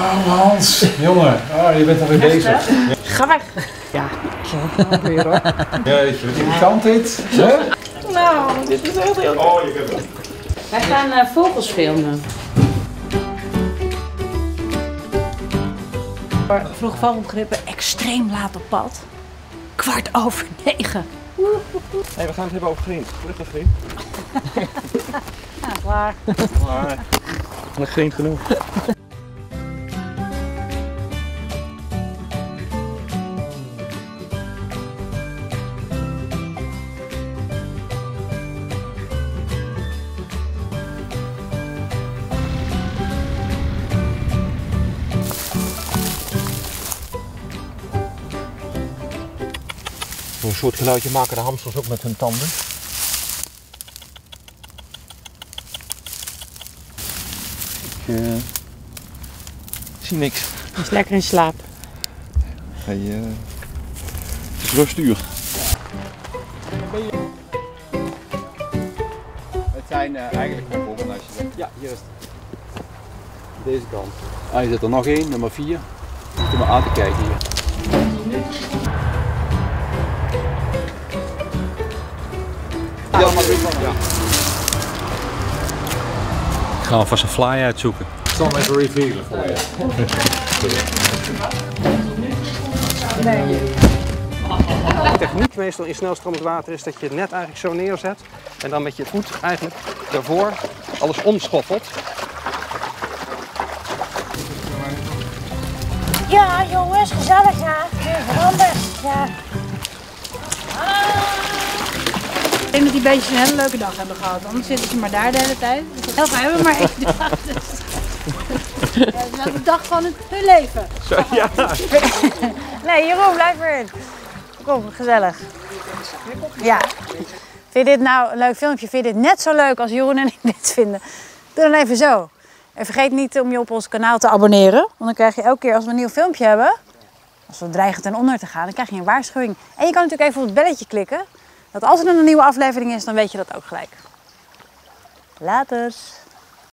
Oh, Hans, jongen, je bent alweer bezig. Ga weg. Ja, zo weer hoor. Jeetje, wat irritant dit. Hè? Nou, dit is echt heel... Oh, je kunt het. Wij gaan vogels filmen. Vroeg vogelgrippen extreem laat op pad. 9:15. Hey, we gaan het hebben over grind. Vluchtig grind. Ja, klaar. Maar grind genoeg. Een soort geluidje maken de hamsters ook met hun tanden. Ik zie niks. Hij is lekker in slaap. Het is rustuur. Het zijn eigenlijk gewoon volgen als je... Ja, hier is het. Deze kant. Je zit er nog één, nummer 4. Kom maar aan te kijken hier. Ja, maar goed van. Ja. Ik ga alvast een fly uitzoeken. Ik zal hem even revealen voor je. De techniek meestal in snelstromend water is dat je het net eigenlijk zo neerzet en dan met je voet eigenlijk daarvoor alles omschoffelt. Ja, jongens, gezellig ja. Anders, ja. Ik denk dat die beestjes een hele leuke dag hebben gehad, anders zitten ze maar daar de hele tijd. Zelf hebben we maar 1 dag. Dus. Ja, dat is de dag van hun leven. Zo, ja. Nee, Jeroen, blijf erin. Kom, gezellig. Ja. Vind je dit nou een leuk filmpje? Vind je dit net zo leuk als Jeroen en ik dit vinden? Doe dan even zo. En vergeet niet om je op ons kanaal te abonneren. Want dan krijg je elke keer als we een nieuw filmpje hebben, als we dreigen ten onder te gaan, dan krijg je een waarschuwing. En je kan natuurlijk even op het belletje klikken. Dat als er een nieuwe aflevering is, dan weet je dat ook gelijk. Laters.